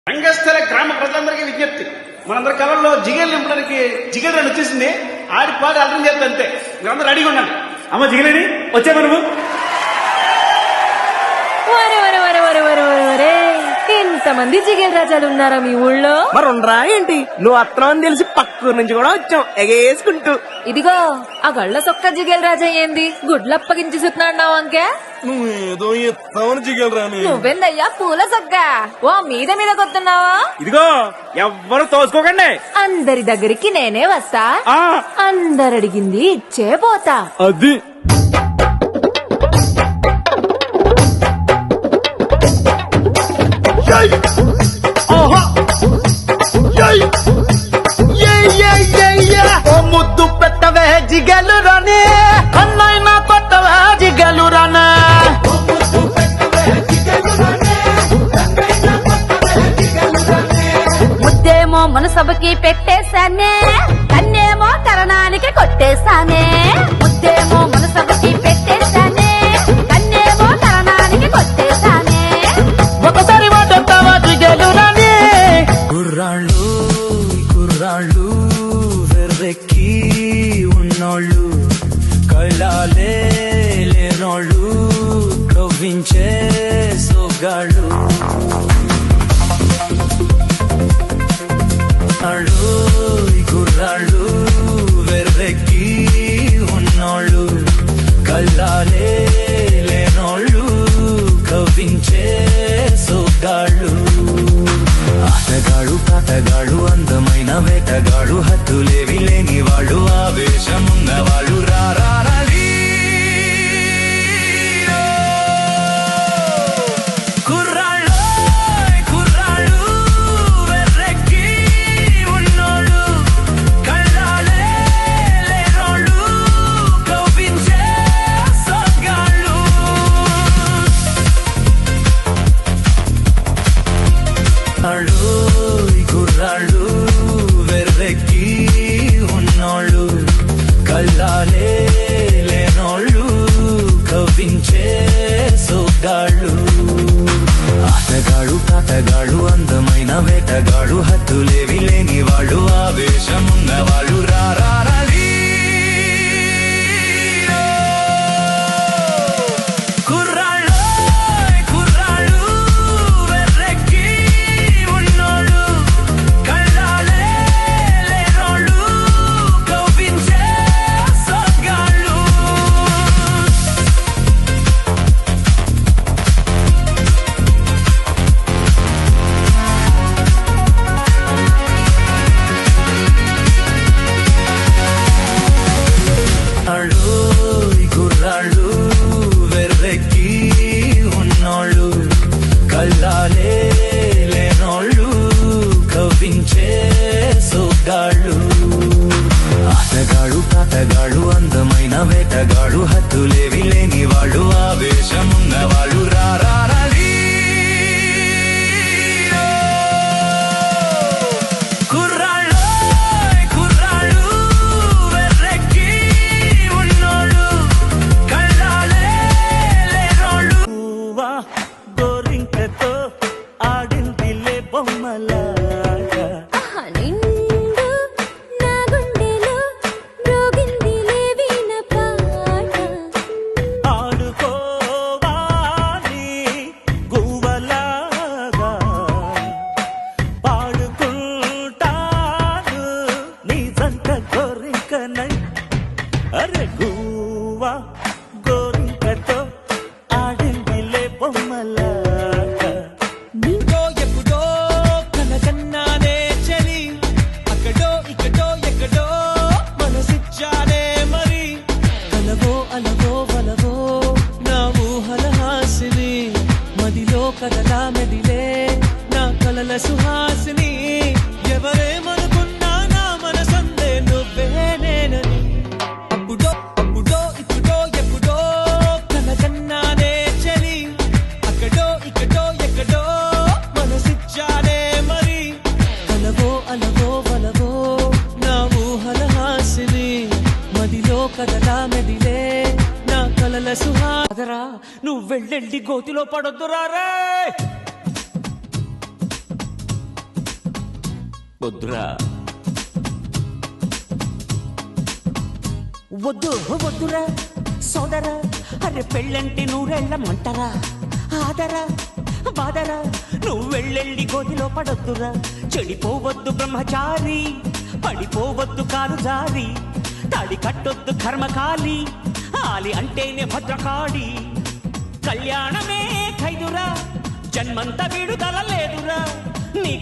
రంగస్థల గ్రామ ప్రజలందరికీ విజ్ఞప్తి, మనందరి కళల్లో జిగేలు నింపడానికి జిగేల్ రన్ వచ్చేసింది. ఆడి పాట అర్థం చేస్తా అంతే. మీరందరూ రెడీగా ఉండండి. అమ్మ జిగలేని వచ్చా మనము. ఇంతమంది జిగేల్ రాజాలు ఉన్నారా మీ ఊళ్ళో? మరి ఉండరా ఏంటి? నువ్వు అత్తనం అని తెలిసి పక్కూరు నుంచి కూడా వచ్చాం ఎగేసుకుంటూ. ఇదిగో ఆ గళ్ళ సొక్క జిగేల్ రాజా ఏంది గుడ్లప్పగించి సుతున్నాడు అంకే? నువ్వేదో ఎత్తావని జిగలరాని. నువ్వెందయ్యా పూల సొక్క ఓ మీద మీద కొత్తున్నావా? ఇదిగో ఎవ్వరు తోసుకోకండి. అందరి దగ్గరికి నేనే వస్తా, ఆ అందరు అడిగింది ఇచ్చే పోతా. అది ముద్దు పెట్టవే జిగలు రాని, అన్నైనా కొట్టవే జిగలు రానే. ముద్దేమో మనసభకి పెట్టేశానే, కన్నేమో కరణానికి కొట్టేశానే. ముద్దేమో మనసభకి పెట్టేశానే, కన్నేమో కరణానికి కొట్టేశానే. ఒకసారి మాట్లాడతావా జిగలు రాని? కుర్రాళ్ళు కుర్రాళ్ళు వెర్రెక్కి ఉన్నోళ్ళు, కళ్ళాలే లేనోళ్ళు, కవ్వించే సోగాళ్ళు. కుర్రాళ్ళు వెర్రెక్కి ఉన్నోళ్ళు, కళ్ళాలే లేనోళ్ళు, కవ్వించే సోగాళ్ళు. ఆటగాడు పాటగాడు అందమైన వేటగాడు, హద్దులేవి లేని వాళ్ళు, ఆవేశమున్న వాళ్ళు. రారాలి కుర్రాళ్ళు కుర్రాళ్ళు వెర్రెక్కి ఉన్నోళ్ళు, కళ్ళాలే లేనోళ్ళు, కవ్వించే సొగ్గాళ్ళు. కుర్రాళ్ళు వెర్రెక్కి ఉన్నోళ్ళు, కళ్ళాలే లేనోళ్ళు, కవ్వించే సోగాళ్ళు. ఆటగాడు పాటగాడు అందమైన వేటగాడు, హద్దులేవి లేని వాళ్ళు, ఆవేశమున్న వాళ్ళు. రారాలి కుర్రాళ్ళు కుర్రాళ్ళు వెర్రెక్కి ఉన్నోళ్ళు, కళ్ళాలే లేనోళ్ళు, కవ్వించే సొగ్గాళ్ళు. కుర్రాళ్ళు వెర్రెక్కి ఉన్నోళ్ళు, కళ్ళాలే లేనోళ్ళు, కవ్వించే సోగాళ్ళు. ఆటగాడు పాటగాడు అందమైన వేటగాడు, హద్దులేవి లేని వాళ్ళు, ఆవేశమున్న వాళ్ళు. రారాలి కుర్రాళ్ళు కుర్రాళ్ళు వెర్రెక్కి ఉన్నోళ్ళు, కళ్ళాలే లేనోళ్ళు. గోరింకతో ఆడిందిలే బొమ్మలాగా, నిండు నా గుండెలో మ్రోగిందిలే వీణ పాట. ఆడుకోవాలి గువ్వలాగా, పాడుకుంటాను నీ జంట గోరింకనై. అరే గువ్వా గోరింకతో ఆడిందిలే బొమ్మలాగా. నీతో ఎప్పుడో కనకన్నానే చలి, అక్కడో ఇక్కడో ఎక్కడో మనసిచ్చానే మరి. కలవో అలవో వలవో నా ఊహల హాసిని, మదిలో కదలా మెదిలే నా కలల సుహాసిని. ఎవరేమనుకున్నా నా మనసందే నువ్వే నేనని. అప్పుడో అప్పుడో ఇప్పుడో ఎప్పుడో కనకన్నానే చలి, అక్కడో ఇక్కడో ఎక్కడో మనసిచ్చానే మరి. కలవో అలవో వలవో నా ఊహల హాసిని, మదిలో కదలా మెదిలే నా కలల సుహాదరా. నువ్వు వెళ్ళెళ్ళి గోతిలో పడొద్దురా రే. వద్దురా వద్దు వద్దురా సోదరా అరే పెళ్ళంటే నూరెళ్ళమంటరా ఆదరా బాదరా నువ్వు వెళ్ళెళ్ళి గోతిలో పడొద్దురా చెడిపోవద్దు బ్రహ్మచారి పడిపోవద్దు కారు జారి తాడి కట్టొద్దు కర్మకాలి ఆలి అంటేనే భద్రకాళి కళ్యాణమే ఖైదురా జన్మంత విడుదల లేదురా నీ